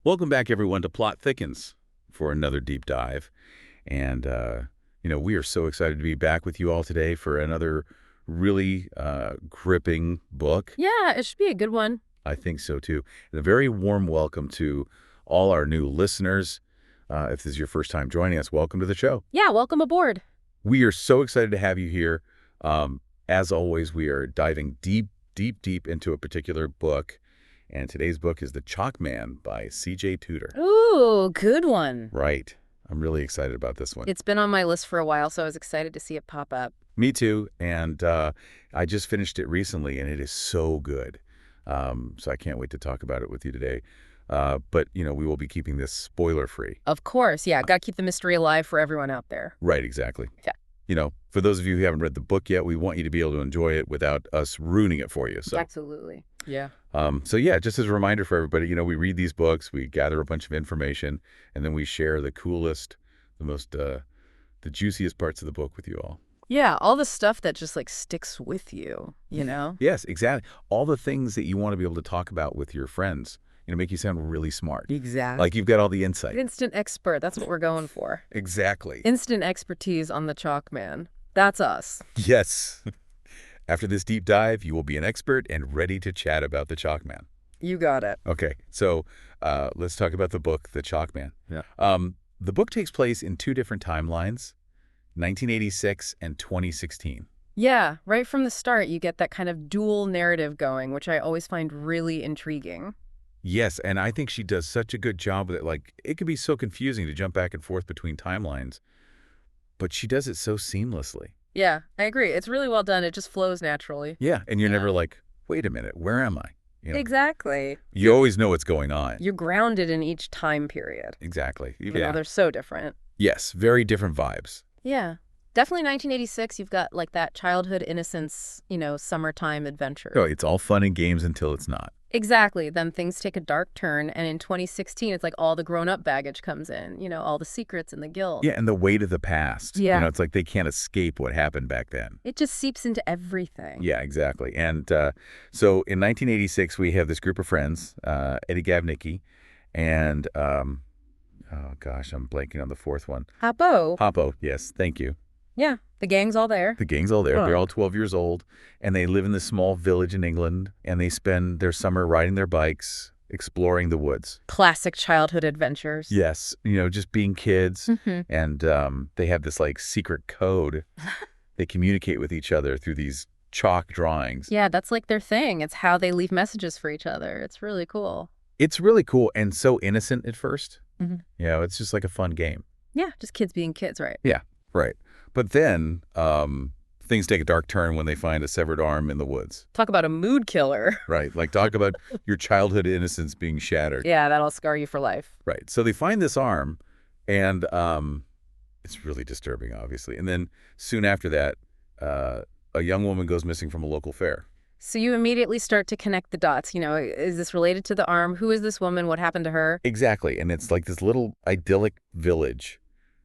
Welcome back, everyone, to Plot Thickens for another deep dive. And, we are so excited to be back with you all today for another really gripping book. Yeah, it should be a good one. I think so, too. And a very warm welcome to all our new listeners. If this is your first time joining us, welcome to the show. Yeah, welcome aboard. We are so excited to have you here. As always, we are diving deep, deep, deep into a particular book. And today's book is The Chalk Man by C.J. Tudor. Ooh, good one. Right. I'm really excited about this one. It's been on my list for a while, so I was excited to see it pop up. Me too. And I just finished it recently, and it is so good. So I can't wait to talk about it with you today. But, we will be keeping this spoiler-free. Of course, yeah. Got to keep the mystery alive for everyone out there. Right, exactly. Yeah. For those of you who haven't read the book yet, we want you to be able to enjoy it without us ruining it for you. So. Absolutely. Yeah. Just as a reminder for everybody, we read these books, we gather a bunch of information, and then we share the coolest, the most, the juiciest parts of the book with you all. Yeah, all the stuff that just sticks with you, you know? Yes, exactly. All the things that you want to be able to talk about with your friends, make you sound really smart. Exactly. Like you've got all the insight. Instant expert, that's what we're going for. Exactly. Instant expertise on the Chalk Man. That's us. Yes. After this deep dive, you will be an expert and ready to chat about the Chalk Man. You got it. Okay, so let's talk about the book, The Chalk Man. Yeah. The book takes place in two different timelines, 1986 and 2016. Yeah, right from the start, you get that kind of dual narrative going, which I always find really intriguing. Yes, and I think she does such a good job with it. It can be so confusing to jump back and forth between timelines, but she does it so seamlessly. Yeah, I agree. It's really well done. It just flows naturally. Yeah, and you're never like, wait a minute, where am I? Exactly. You always know what's going on. You're grounded in each time period. Exactly. Even though they're so different. Yes, very different vibes. Yeah. Definitely 1986, you've got that childhood innocence, summertime adventure. Oh, it's all fun and games until it's not. Exactly. Then things take a dark turn, and in 2016, it's like all the grown-up baggage comes in, all the secrets and the guilt. Yeah, and the weight of the past. Yeah. It's like they can't escape what happened back then. It just seeps into everything. Yeah, exactly. And so in 1986, we have this group of friends, Eddie Gavnicki, and, oh gosh, I'm blanking on the fourth one. Hoppo. Hoppo, yes, thank you. Yeah, the gang's all there. The gang's all there. They're all 12 years old, and they live in this small village in England, and they spend their summer riding their bikes, exploring the woods. Classic childhood adventures. Yes, just being kids, and they have this secret code. They communicate with each other through these chalk drawings. Yeah, that's their thing. It's how they leave messages for each other. It's really cool. It's really cool and so innocent at first. Mm-hmm. It's just like a fun game. Yeah, just kids being kids, right? Yeah, right. But then things take a dark turn when they find a severed arm in the woods. Talk about a mood killer. Right. Talk about your childhood innocence being shattered. Yeah, that'll scar you for life. Right. So they find this arm, and it's really disturbing, obviously. And then soon after that, a young woman goes missing from a local fair. So you immediately start to connect the dots. Is this related to the arm? Who is this woman? What happened to her? Exactly. And it's like this little idyllic village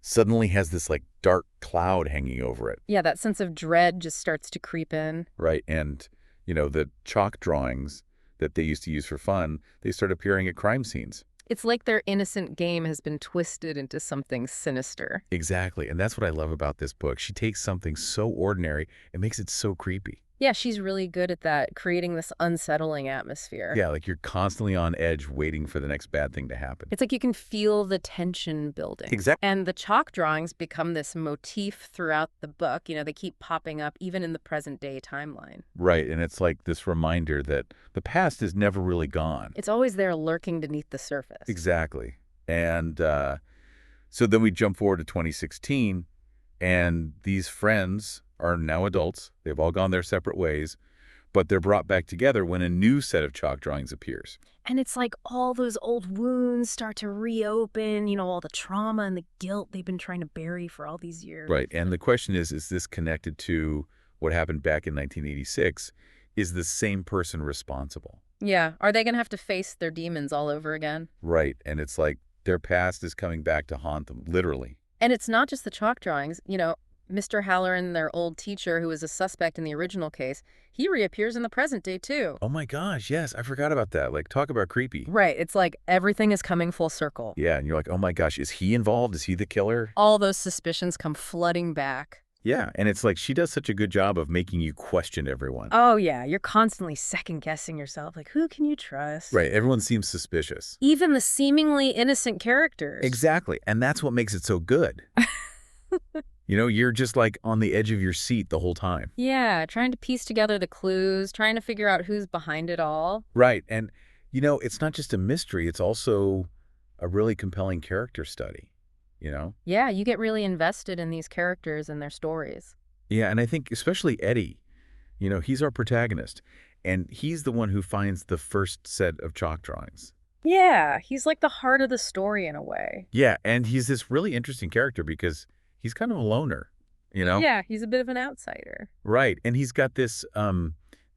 suddenly has this dark cloud hanging over it. Yeah, that sense of dread just starts to creep in. Right. And, the chalk drawings that they used to use for fun, they start appearing at crime scenes. It's like their innocent game has been twisted into something sinister. Exactly. And that's what I love about this book. She takes something so ordinary and makes it so creepy. Yeah, she's really good at that, creating this unsettling atmosphere. Yeah, you're constantly on edge waiting for the next bad thing to happen. It's like you can feel the tension building. Exactly. And the chalk drawings become this motif throughout the book. They keep popping up even in the present-day timeline. Right, and it's like this reminder that the past is never really gone. It's always there lurking beneath the surface. Exactly. And so then we jump forward to 2016, and these friends are now adults. They've all gone their separate ways, but they're brought back together when a new set of chalk drawings appears. And it's like all those old wounds start to reopen, all the trauma and the guilt they've been trying to bury for all these years. Right, and the question is this connected to what happened back in 1986? Is the same person responsible? Yeah, are they going to have to face their demons all over again? Right, and it's like their past is coming back to haunt them, literally. And it's not just the chalk drawings, Mr. Halloran, their old teacher who was a suspect in the original case, he reappears in the present day, too. Oh my gosh, yes, I forgot about that. Like, talk about creepy. Right. It's like everything is coming full circle. Yeah, and you're like, oh my gosh, is he involved? Is he the killer? All those suspicions come flooding back. Yeah, and it's like she does such a good job of making you question everyone. Oh, yeah. You're constantly second-guessing yourself. Like, who can you trust? Right, everyone seems suspicious. Even the seemingly innocent characters. Exactly, and that's what makes it so good. You know, you're just like on the edge of your seat the whole time. Yeah, trying to piece together the clues, trying to figure out who's behind it all. Right, and you know, it's not just a mystery, it's also a really compelling character study, you know? Yeah, you get really invested in these characters and their stories. Yeah, and I think especially Eddie, you know, he's our protagonist, and he's the one who finds the first set of chalk drawings. Yeah, he's like the heart of the story in a way. Yeah, and he's this really interesting character because he's kind of a loner, you know? Yeah, he's a bit of an outsider. Right, and he's got this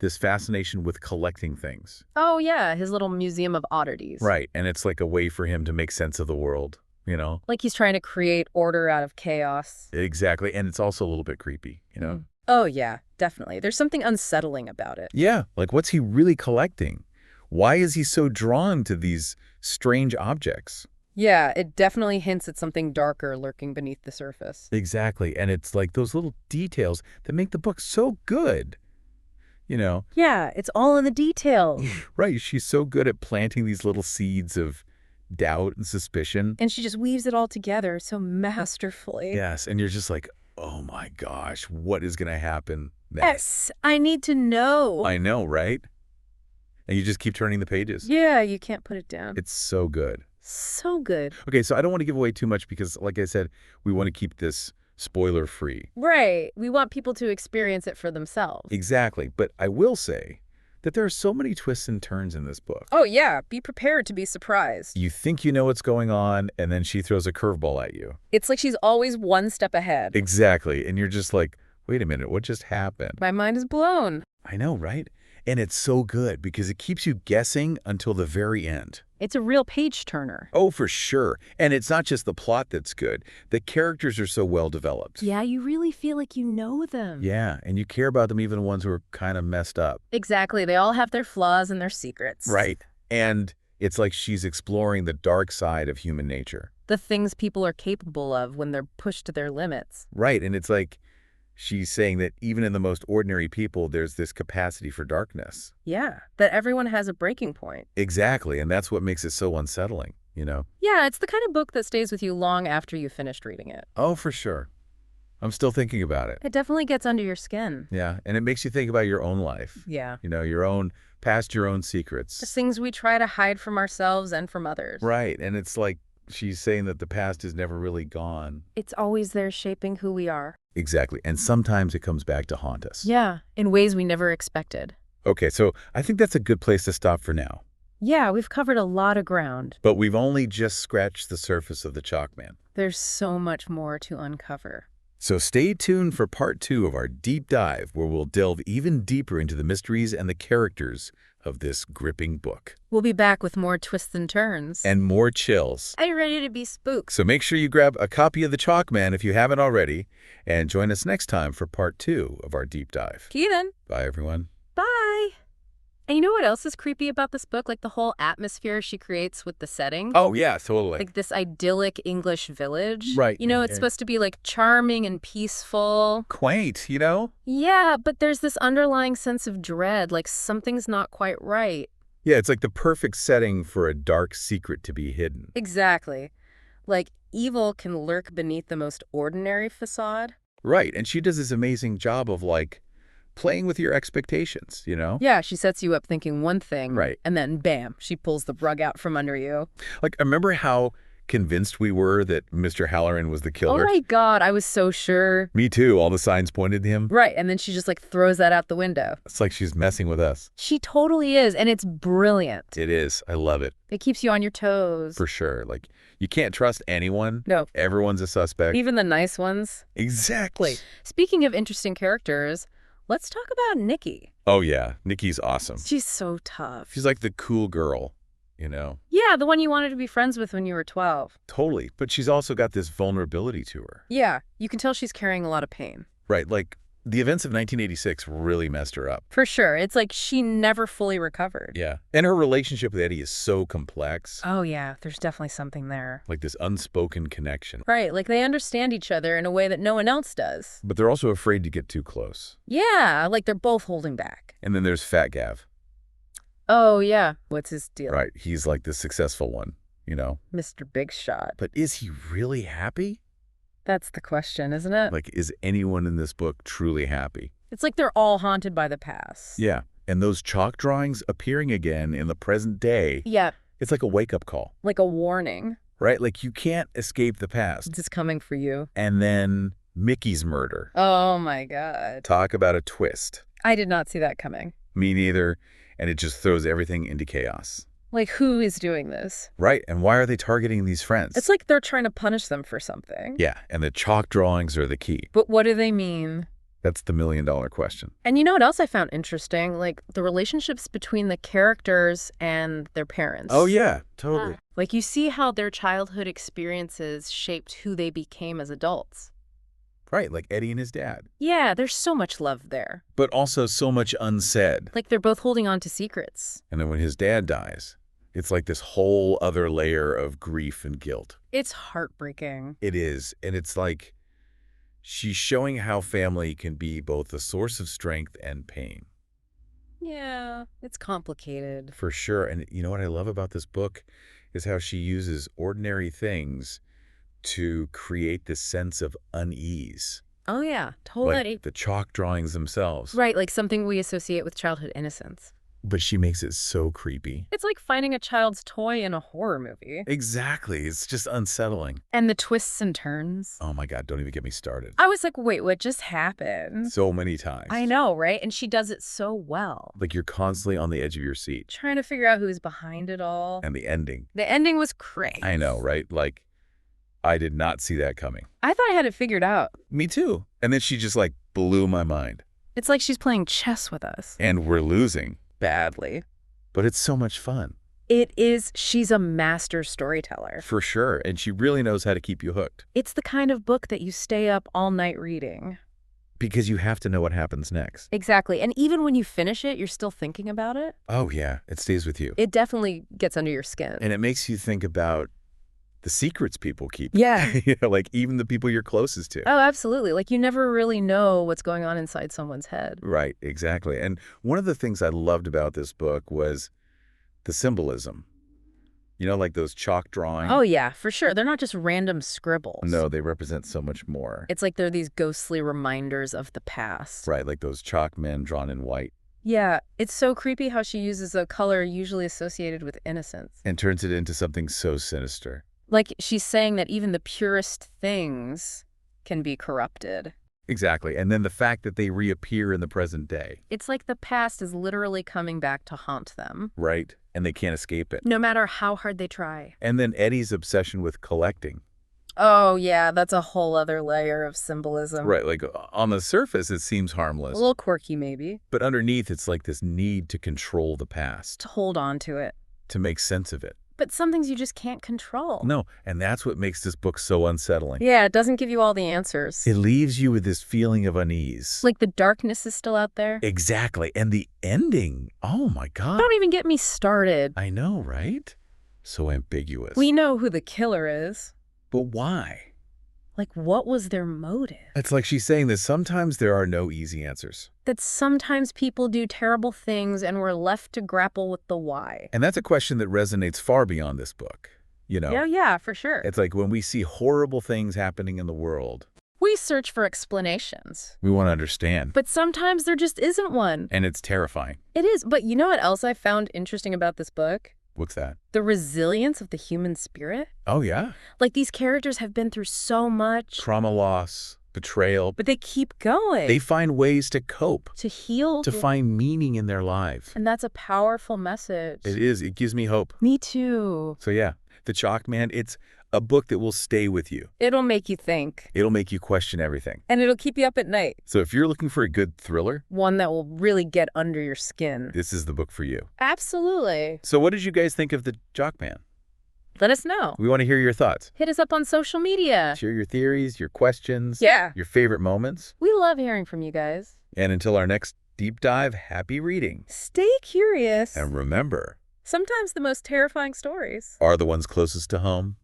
this fascination with collecting things. Oh, yeah, his little museum of oddities. Right, and it's like a way for him to make sense of the world, you know? Like he's trying to create order out of chaos. Exactly, and it's also a little bit creepy, you know? Oh, yeah, definitely. There's something unsettling about it. Yeah, like what's he really collecting? Why is he so drawn to these strange objects? Yeah, it definitely hints at something darker lurking beneath the surface. Exactly, and it's like those little details that make the book so good, you know? Yeah, it's all in the details. Right, she's so good at planting these little seeds of doubt and suspicion. And she just weaves it all together so masterfully. Yes, and you're just like, oh my gosh, what is going to happen next? Yes, I need to know. I know, right? And you just keep turning the pages. Yeah, you can't put it down. It's so good. So good. Okay, so I don't want to give away too much because, like I said, we want to keep this spoiler-free. Right. We want people to experience it for themselves. Exactly, but I will say that there are so many twists and turns in this book. Oh, yeah. Be prepared to be surprised. You think you know what's going on, and then she throws a curveball at you. It's like she's always one step ahead. Exactly, and you're just like, wait a minute, what just happened? My mind is blown. I know, right? And it's so good because it keeps you guessing until the very end. It's a real page-turner. Oh, for sure. And it's not just the plot that's good. The characters are so well developed. Yeah, you really feel like you know them. Yeah, and you care about them, even the ones who are kind of messed up. Exactly. They all have their flaws and their secrets. Right. And it's like she's exploring the dark side of human nature. The things people are capable of when they're pushed to their limits. Right, and it's like she's saying that even in the most ordinary people, there's this capacity for darkness. Yeah, that everyone has a breaking point. Exactly, and that's what makes it so unsettling, you know? Yeah, it's the kind of book that stays with you long after you've finished reading it. Oh, for sure. I'm still thinking about it. It definitely gets under your skin. Yeah, and it makes you think about your own life. Yeah. You know, past your own secrets. Just things we try to hide from ourselves and from others. Right, and it's like she's saying that the past is never really gone. It's always there shaping who we are. Exactly, and sometimes it comes back to haunt us. Yeah, in ways we never expected. Okay, so I think that's a good place to stop for now. Yeah, we've covered a lot of ground. But we've only just scratched the surface of the Chalkman. There's so much more to uncover. So stay tuned for part 2 of our deep dive, where we'll delve even deeper into the mysteries and the characters of this gripping book. We'll be back with more twists and turns. And more chills. Are you ready to be spooked? So make sure you grab a copy of The Chalkman if you haven't already, and join us next time for part 2 of our deep dive. Okay then. Bye, everyone. Bye. And you know what else is creepy about this book? Like the whole atmosphere she creates with the setting. Oh, yeah, totally. Like this idyllic English village. Right. You know, it's supposed to be like charming and peaceful. Quaint, you know? Yeah, but there's this underlying sense of dread, like something's not quite right. Yeah, it's like the perfect setting for a dark secret to be hidden. Exactly. Like evil can lurk beneath the most ordinary facade. Right, and she does this amazing job of, like, playing with your expectations, you know? Yeah, she sets you up thinking one thing. Right. And then, bam, she pulls the rug out from under you. Like, I remember how convinced we were that Mr. Halloran was the killer. Oh my God, I was so sure. Me too. All the signs pointed to him. Right, and then she just like throws that out the window. It's like she's messing with us. She totally is, and it's brilliant. It is. I love it. It keeps you on your toes. For sure. Like, you can't trust anyone. No. Everyone's a suspect. Even the nice ones. Exactly. Speaking of interesting characters, let's talk about Nikki. Oh, yeah. Nikki's awesome. She's so tough. She's like the cool girl. you know? Yeah, the one you wanted to be friends with when you were 12. Totally. But she's also got this vulnerability to her. Yeah, you can tell she's carrying a lot of pain. Right, like the events of 1986 really messed her up. For sure. It's like she never fully recovered. Yeah. And her relationship with Eddie is so complex. Oh, yeah, there's definitely something there. Like this unspoken connection. Right, like they understand each other in a way that no one else does. But they're also afraid to get too close. Yeah, like they're both holding back. And then there's Fat Gav. Oh, yeah. What's his deal? Right, he's like the successful one, you know? Mr. Big Shot. But is he really happy? That's the question, isn't it? Like, is anyone in this book truly happy? It's like they're all haunted by the past. Yeah, and those chalk drawings appearing again in the present day, Yeah, it's like a wake-up call, like a warning. right? Like, you can't escape the past. It's coming for you. And then Mickey's murder. Oh, my God. Talk about a twist. I did not see that coming. Me neither, and it just throws everything into chaos. Like, who is doing this? Right, and why are they targeting these friends? It's like they're trying to punish them for something. Yeah, and the chalk drawings are the key. But what do they mean? That's the million-dollar question. And you know what else I found interesting? Like, the relationships between the characters and their parents. Oh, yeah, totally. Like, you see how their childhood experiences shaped who they became as adults. Right, like Eddie and his dad. Yeah, there's so much love there. But also so much unsaid. Like, they're both holding on to secrets. And then when his dad dies, it's like this whole other layer of grief and guilt. It's heartbreaking. It is, and it's like she's showing how family can be both a source of strength and pain. Yeah, it's complicated. For sure. And you know what I love about this book is how she uses ordinary things to create this sense of unease. Oh, yeah, totally. Like the chalk drawings themselves. Right, like something we associate with childhood innocence. But she makes it so creepy. It's like finding a child's toy in a horror movie. Exactly. It's just unsettling. And the twists and turns. Oh my God, don't even get me started. I was like, wait, what just happened? So many times. I know, right? And she does it so well. Like you're constantly on the edge of your seat. Trying to figure out who's behind it all. And the ending. The ending was great. I know, right? Like, I did not see that coming. I thought I had it figured out. Me too. And then she just like blew my mind. It's like she's playing chess with us. And we're losing. Badly. But it's so much fun. It is. She's a master storyteller. For sure. And she really knows how to keep you hooked. It's the kind of book that you stay up all night reading. Because you have to know what happens next. Exactly. And even when you finish it, you're still thinking about it. Oh, yeah. It stays with you. It definitely gets under your skin. And it makes you think about the secrets people keep. Yeah. You know, like even the people you're closest to. Oh, absolutely. Like you never really know what's going on inside someone's head. Right, exactly. And one of the things I loved about this book was the symbolism. You know, like those chalk drawings. Oh, yeah, for sure. They're not just random scribbles. No, they represent so much more. It's like they're these ghostly reminders of the past. Right, like those chalk men drawn in white. Yeah, it's so creepy how she uses a color usually associated with innocence. And turns it into something so sinister. Like she's saying that even the purest things can be corrupted. Exactly. And then the fact that they reappear in the present day. It's like the past is literally coming back to haunt them. Right. And they can't escape it. No matter how hard they try. And then Eddie's obsession with collecting. Oh, yeah, that's a whole other layer of symbolism. Right. Like on the surface, it seems harmless. A little quirky, maybe. But underneath, it's like this need to control the past. To hold on to it. To make sense of it. But some things you just can't control. No, and that's what makes this book so unsettling. Yeah, it doesn't give you all the answers. It leaves you with this feeling of unease. Like the darkness is still out there. Exactly. And the ending, oh my God. Don't even get me started. I know, right? So ambiguous. We know who the killer is. But why? Like, what was their motive? It's like she's saying that sometimes there are no easy answers. That sometimes people do terrible things and we're left to grapple with the why. And that's a question that resonates far beyond this book. You know? Yeah, for sure. It's like when we see horrible things happening in the world, we search for explanations. we want to understand. But sometimes there just isn't one. And it's terrifying. It is. But you know what else I found interesting about this book? What's that? The resilience of the human spirit. Oh, yeah. Like these characters have been through so much. Trauma, loss, betrayal. But they keep going. They find ways to cope. To heal. To find meaning in their lives. And that's a powerful message. It is. It gives me hope. Me too. So yeah, The Chalk Man, it's a book that will stay with you. It'll make you think. It'll make you question everything. And it'll keep you up at night. So if you're looking for a good thriller, One that will really get under your skin. this is the book for you. Absolutely. So what did you guys think of The Chalk Man? Let us know. We want to hear your thoughts. Hit us up on social media. Share your theories, your questions, Yeah. your favorite moments. We love hearing from you guys. And until our next deep dive, happy reading. Stay curious. And remember, Sometimes the most terrifying stories are the ones closest to home.